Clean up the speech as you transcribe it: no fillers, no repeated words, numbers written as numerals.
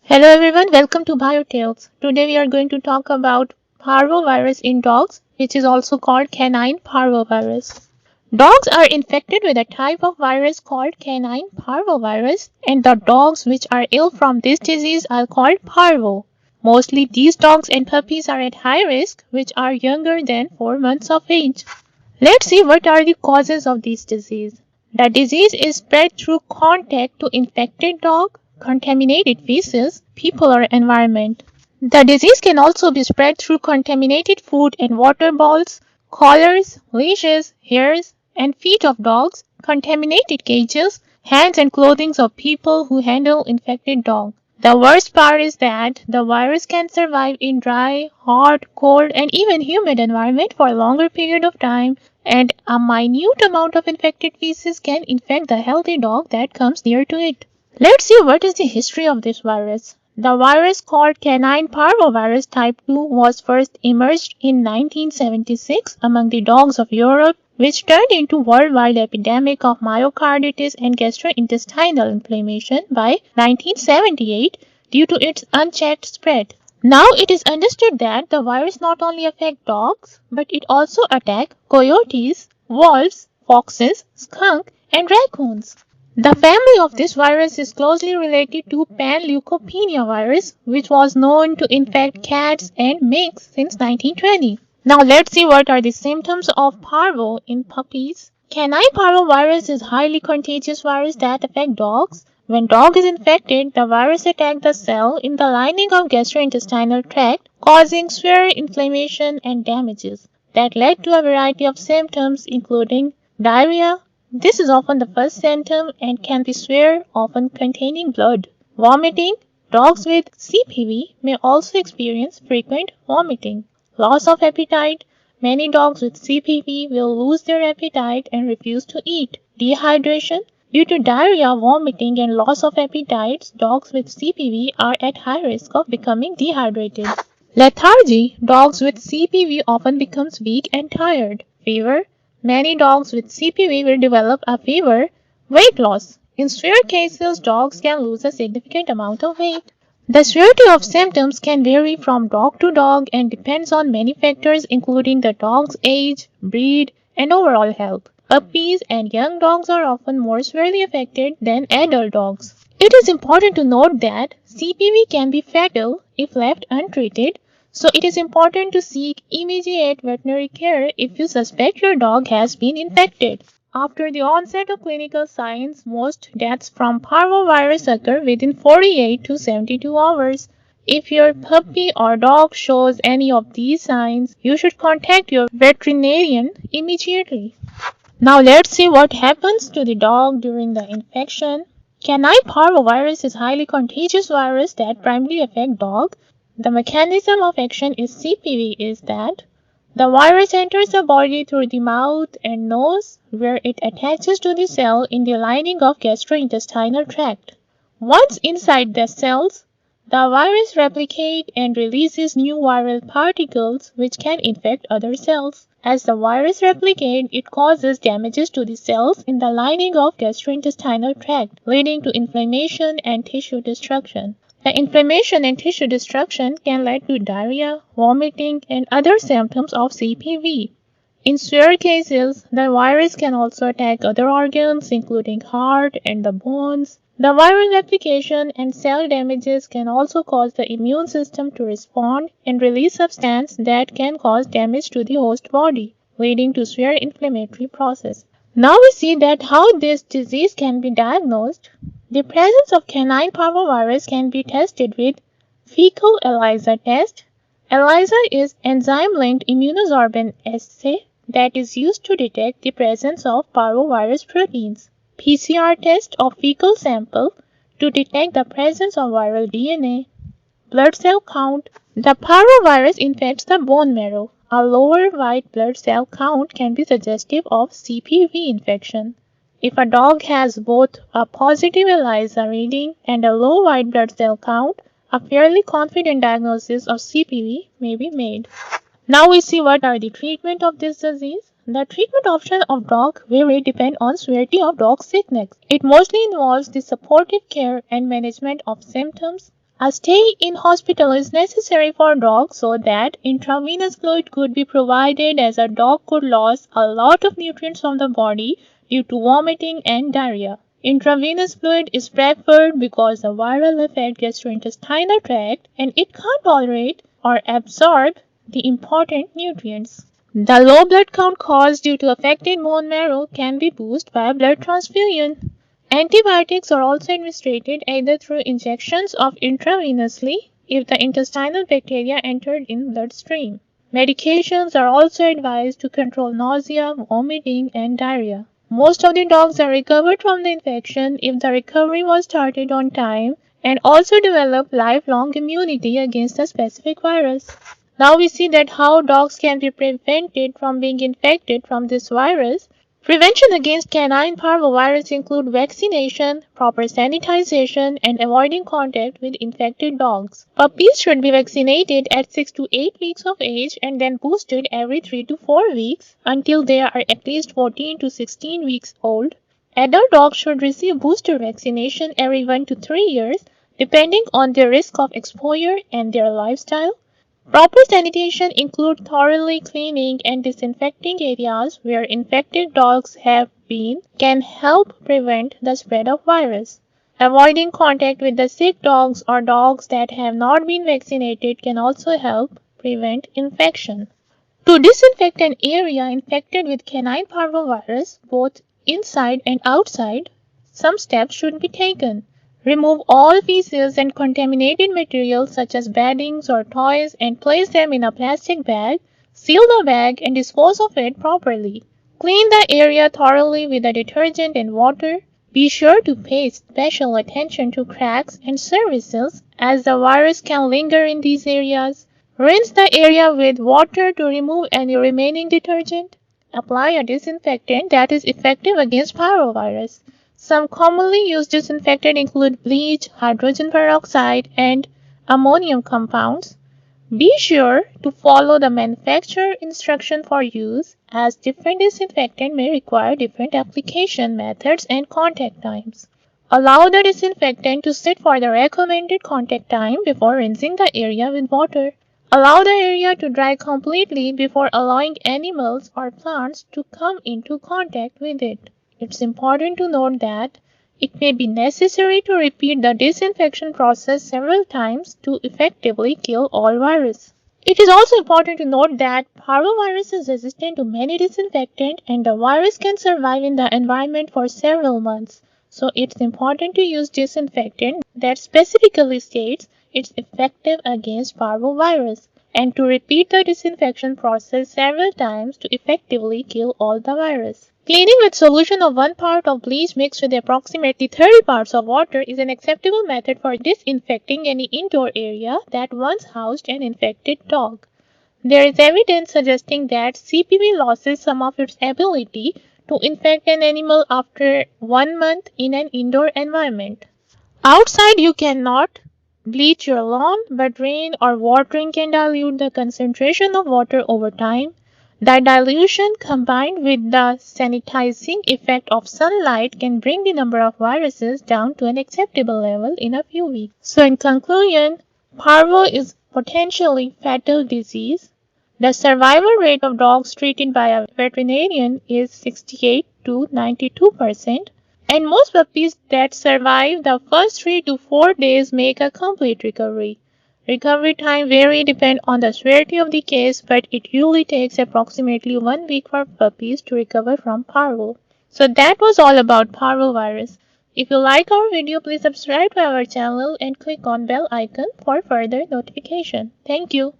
Hello everyone, welcome to BioTales. Today we are going to talk about parvovirus in dogs, which is also called canine parvovirus. Dogs are infected with a type of virus called canine parvovirus, and the dogs which are ill from this disease are called parvo. Mostly these dogs and puppies are at high risk, which are younger than 4 months of age. Let's see what are the causes of this disease. The disease is spread through contact to infected dog, contaminated feces, people or environment. The disease can also be spread through contaminated food and water bowls, collars, leashes, hairs, and feet of dogs, contaminated cages, hands and clothing of people who handle infected dogs. The worst part is that the virus can survive in dry, hot, cold, and even humid environment for a longer period of time, and a minute amount of infected feces can infect the healthy dog that comes near to it. Let's see what is the history of this virus. The virus called canine parvovirus type 2 was first emerged in 1976 among the dogs of Europe, which turned into worldwide epidemic of myocarditis and gastrointestinal inflammation by 1978 due to its unchecked spread. Now it is understood that the virus not only affects dogs, but it also attacks coyotes, wolves, foxes, skunk, and racoons. The family of this virus is closely related to panleukopenia virus, which was known to infect cats and minks since 1920. Now let's see what are the symptoms of parvo in puppies. Canine parvovirus is highly contagious virus that affects dogs. When dog is infected, the virus attacks the cell in the lining of gastrointestinal tract, causing severe inflammation and damages that led to a variety of symptoms including diarrhea. This is often the first symptom and can be severe, often containing blood. Vomiting. Dogs with CPV may also experience frequent vomiting. Loss of appetite. Many dogs with CPV will lose their appetite and refuse to eat. Dehydration. Due to diarrhea, vomiting, and loss of appetite, dogs with CPV are at high risk of becoming dehydrated. Lethargy. Dogs with CPV often become weak and tired. Fever. Many dogs with CPV will develop a fever. Weight loss. In severe cases, dogs can lose a significant amount of weight. The severity of symptoms can vary from dog to dog and depends on many factors including the dog's age, breed, and overall health. Puppies and young dogs are often more severely affected than adult dogs. It is important to note that CPV can be fatal if left untreated, so it is important to seek immediate veterinary care if you suspect your dog has been infected. After the onset of clinical signs, most deaths from parvovirus occur within 48 to 72 hours. If your puppy or dog shows any of these signs, you should contact your veterinarian immediately. Now let's see what happens to the dog during the infection. Canine parvovirus is a highly contagious virus that primarily affects dogs. The mechanism of action is CPV is that the virus enters the body through the mouth and nose, where it attaches to the cell in the lining of gastrointestinal tract. Once inside the cells, the virus replicates and releases new viral particles which can infect other cells. As the virus replicates, it causes damages to the cells in the lining of gastrointestinal tract, leading to inflammation and tissue destruction. The inflammation and tissue destruction can lead to diarrhea, vomiting, and other symptoms of CPV. In severe cases, the virus can also attack other organs, including heart and the bones. The viral replication and cell damages can also cause the immune system to respond and release substances that can cause damage to the host body, leading to severe inflammatory process. Now we see that how this disease can be diagnosed. The presence of canine parvovirus can be tested with fecal ELISA test. ELISA is enzyme-linked immunosorbent assay that is used to detect the presence of parvovirus proteins. PCR test of fecal sample to detect the presence of viral DNA. Blood cell count. The parvovirus infects the bone marrow. A lower white blood cell count can be suggestive of CPV infection. If a dog has both a positive ELISA reading and a low white blood cell count, a fairly confident diagnosis of CPV may be made. Now we see what are the treatment of this disease. The treatment option of dog vary depend on severity of dog sickness. It mostly involves the supportive care and management of symptoms, A stay in hospital is necessary for dogs so that intravenous fluid could be provided, as a dog could lose a lot of nutrients from the body due to vomiting and diarrhea. Intravenous fluid is preferred because the viral affects gastrointestinal tract and it can't tolerate or absorb the important nutrients. The low blood count caused due to affected bone marrow can be boosted by blood transfusion. Antibiotics are also administered either through injections or intravenously if the intestinal bacteria entered in bloodstream. Medications are also advised to control nausea, vomiting, and diarrhea. Most of the dogs are recovered from the infection if the recovery was started on time and also develop lifelong immunity against a specific virus. Now we see that how dogs can be prevented from being infected from this virus. Prevention against canine parvovirus include vaccination, proper sanitization, and avoiding contact with infected dogs. Puppies should be vaccinated at 6 to 8 weeks of age and then boosted every 3 to 4 weeks until they are at least 14 to 16 weeks old. Adult dogs should receive booster vaccination every 1 to 3 years, depending on their risk of exposure and their lifestyle. Proper sanitation includes thoroughly cleaning and disinfecting areas where infected dogs have been can help prevent the spread of virus. Avoiding contact with the sick dogs or dogs that have not been vaccinated can also help prevent infection. To disinfect an area infected with canine parvovirus, both inside and outside, some steps should be taken. Remove all feces and contaminated materials such as beddings or toys and place them in a plastic bag. Seal the bag and dispose of it properly. Clean the area thoroughly with a detergent and water. Be sure to pay special attention to cracks and surfaces, as the virus can linger in these areas. Rinse the area with water to remove any remaining detergent. Apply a disinfectant that is effective against parvovirus. Some commonly used disinfectants include bleach, hydrogen peroxide, and ammonium compounds. Be sure to follow the manufacturer instruction for use, as different disinfectants may require different application methods and contact times. Allow the disinfectant to sit for the recommended contact time before rinsing the area with water. Allow the area to dry completely before allowing animals or plants to come into contact with it. It's important to note that it may be necessary to repeat the disinfection process several times to effectively kill all virus. It is also important to note that parvovirus is resistant to many disinfectants and the virus can survive in the environment for several months. So it's important to use disinfectant that specifically states it's effective against parvovirus and to repeat the disinfection process several times to effectively kill all the virus. Cleaning with solution of 1 part of bleach mixed with approximately 30 parts of water is an acceptable method for disinfecting any indoor area that once housed an infected dog. There is evidence suggesting that CPV loses some of its ability to infect an animal after 1 month in an indoor environment. Outside you cannot bleach your lawn, but rain or watering can dilute the concentration of water over time. The dilution combined with the sanitizing effect of sunlight can bring the number of viruses down to an acceptable level in a few weeks. So in conclusion, parvo is potentially fatal disease. The survival rate of dogs treated by a veterinarian is 68 to 92%, and most puppies that survive the first 3 to 4 days make a complete recovery. Recovery time vary depend on the severity of the case, but it usually takes approximately 1 week for puppies to recover from parvo. So that was all about parvovirus. If you like our video, please subscribe to our channel and click on bell icon for further notification. Thank you.